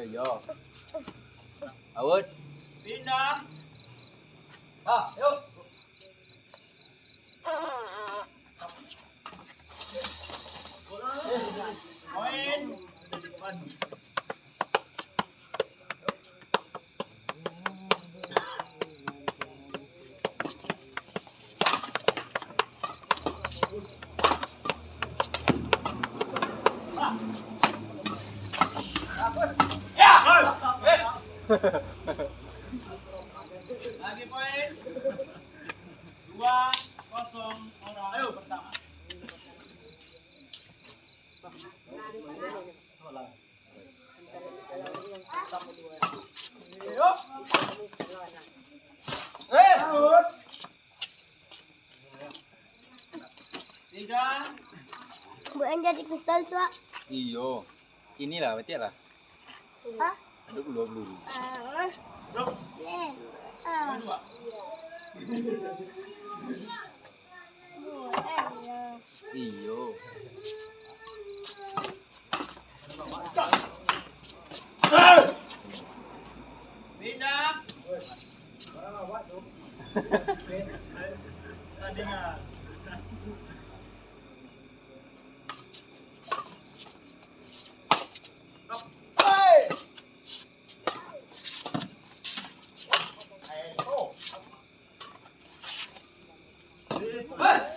Yo. Awet. Pindah. Yuk. Poin. Lagi poin. 2-0 orang. Ayo pertama. Out. 3. Bukan jadi pistol tua. Iyo. Inilah berarti lah. Hah? Aduk dulu. Stop. Len. Poin 2. Iyo. Pindah. Tandingan. Kedua.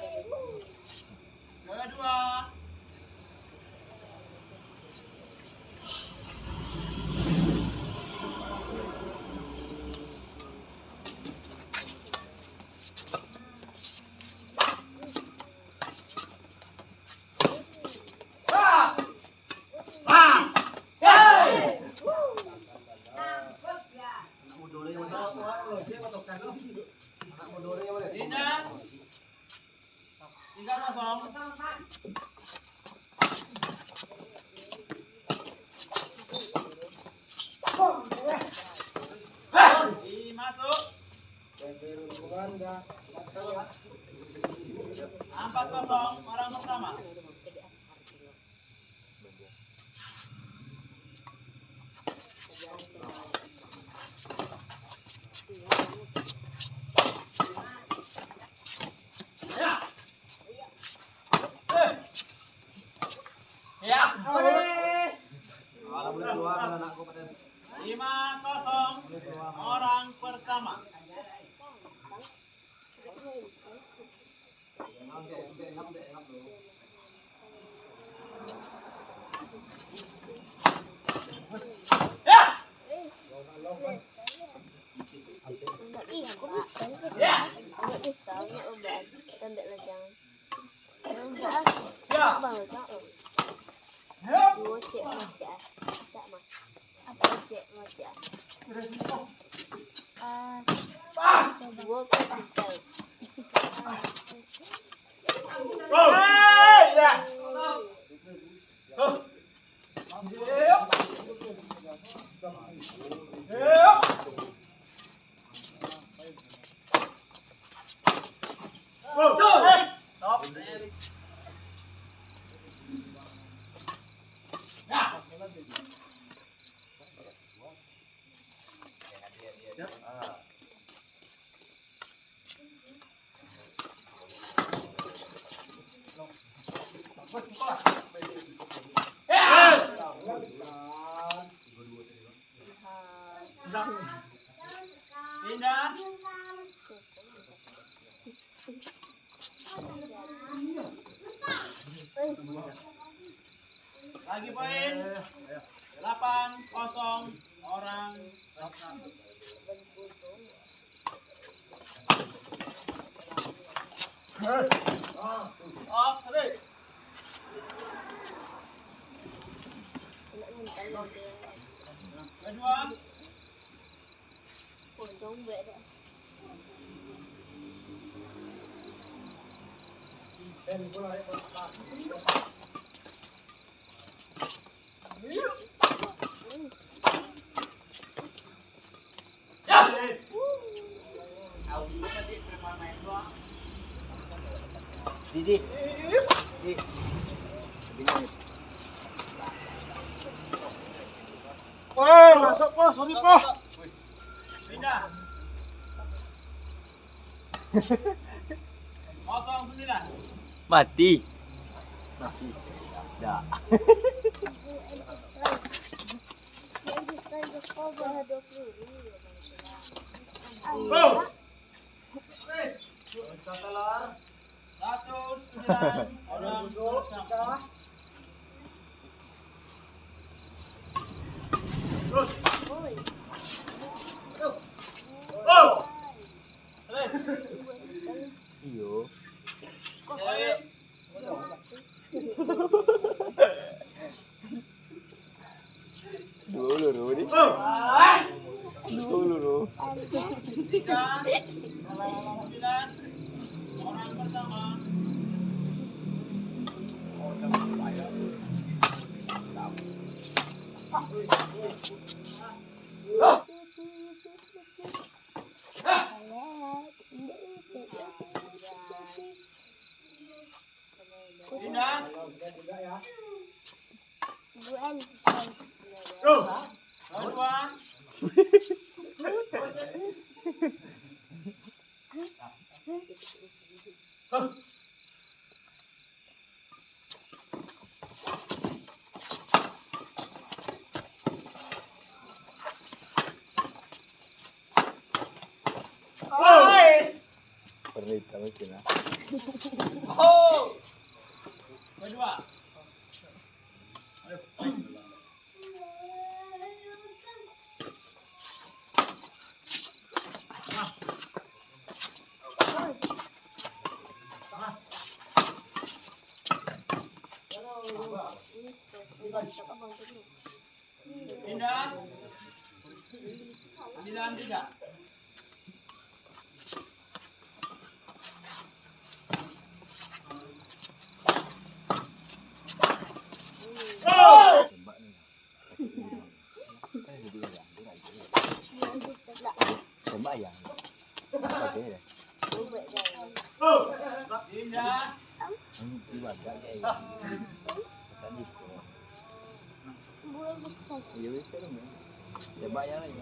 Pindah. 3-0. Masuk. 4-0 orang pertama. Ya. 5-0 orang pertama. Aku pistol. Aku pistolnya udah. Kita ambil lejang. Enggak. Bang, enggak. Dua cek macam. Cak mas. Apa cek macam? Dua pistol. Pindah. Lagi poin. 8-0 orang pertama. Kedua. Kosong beda. Didi. Di. Wah, masuk po, sorry po. Pindah. 09. Mati. Dah. Go. Telur. 19 orang pertama. Terus. Go. Iyo. Dulu Rudi. Go. Dulu. 9 orang pertama. Pindah. Go. 2. Pernita mungkin lah. Kedua. Pindah. 93. Tembak ni. Tembak yang. Okey dah. Go. Pindah. Ini tiba dah ke. Tak gitu. Ya wis kan. Tembak yang lain.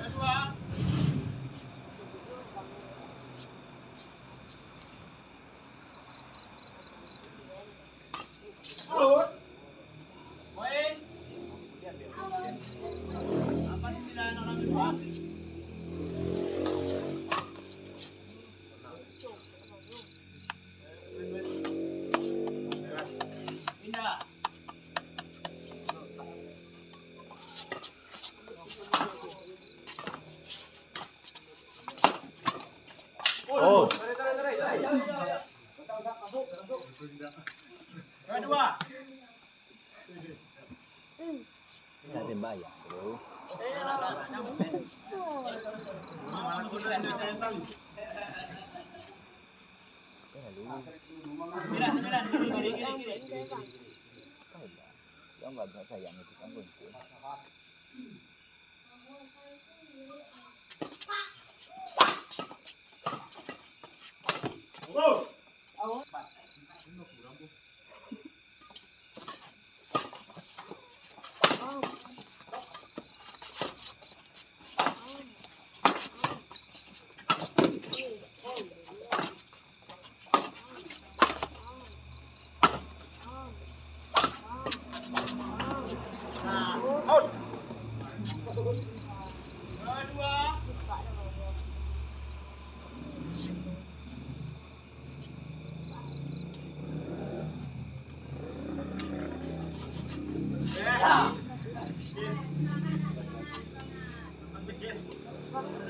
Kedua. Go. Poin. 89 orang kedua. Pindah. Oh. Kedua. Dah tembak yang, bro. Sembilan, kiri. Yang enggak sayang itu kan kunci. Go. Out. Kedua.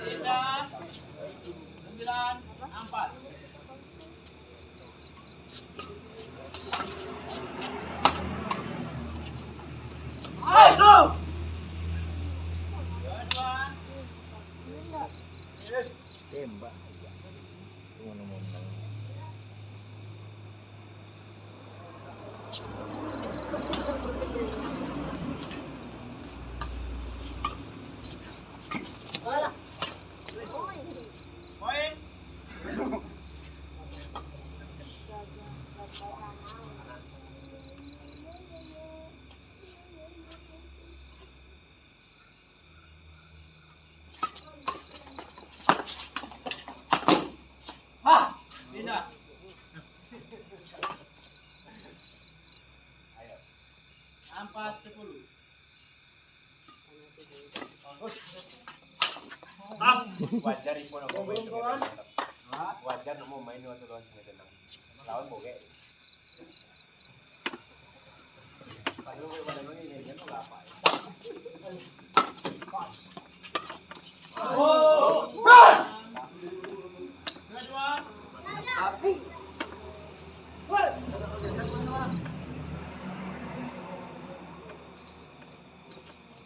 Pindah. 94. Go. Kedua. Tembak aja. Ngomong-ngomong. Poin. 4, 10. Wajar ipo na mo main. Wajar na mo main waktu lawan sing tenang. Lawan boge. Padahal ini kan enggak apa.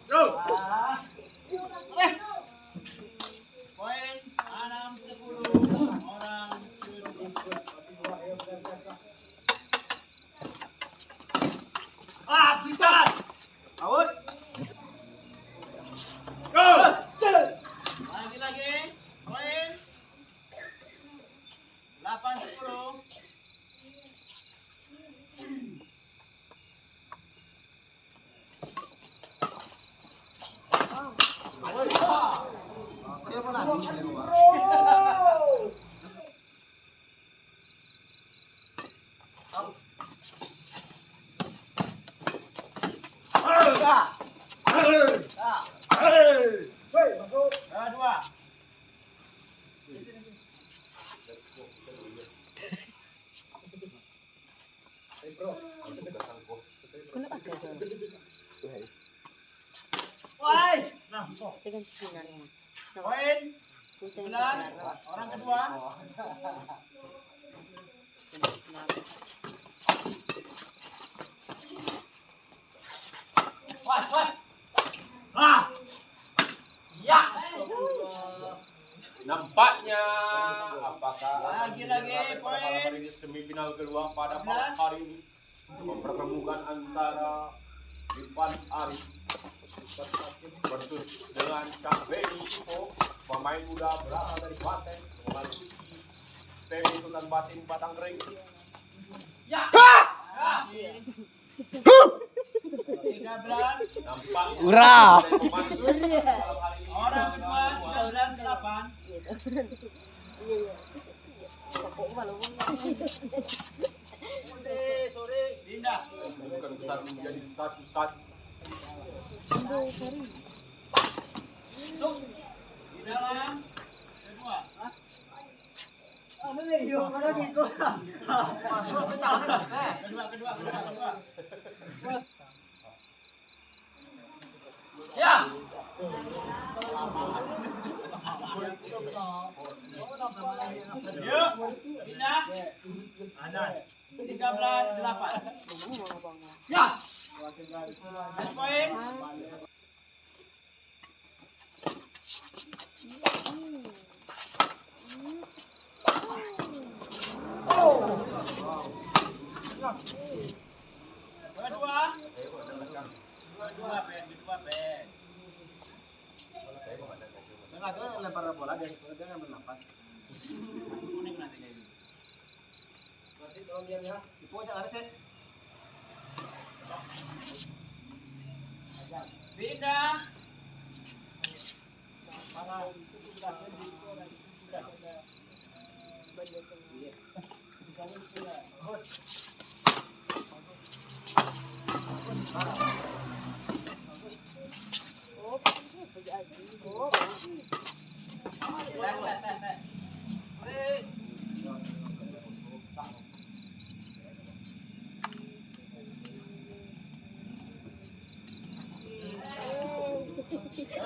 Kedua. Poin 6-10 orang Pisan. Out. Go. lagi. Poin 8-10. Dua. Woi. Poin 9 orang kedua. Nampaknya apakah Lagi-lagi poin ini semifinal kedua pada malam hari ini mempertemukan antara Ivan Arif versus dengan Kang Benny Ipo, pemain muda berasal dari Klaten memasuki seri Sultan Batin Batanggering. Ya. 13. Nampaknya Ura. Orang kedua 13-8. Sore. Pindah. bukan satu menjadi satu-satu. Di dalam kedua. Kedua. Ya. Yuk, pindah. 13-8. Ya. Poin. Dua, pen. Lempar bola dari dia ngambil nafas. Kuning nanti kayak gitu. Nanti tolong dia ya. Ipo aja ada sih. Pindah.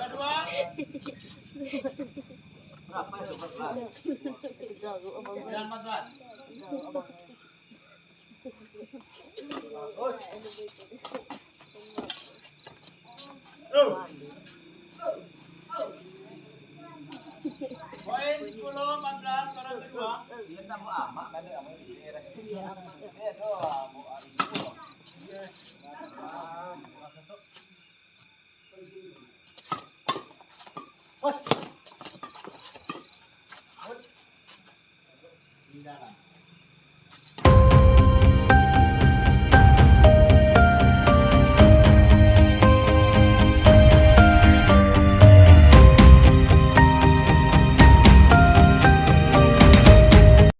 Kedua. Berapa ya sobat? 14. Poin 10-14 orang kedua. Dia tak mau amak, ada amak di daerah. Iya, doa mau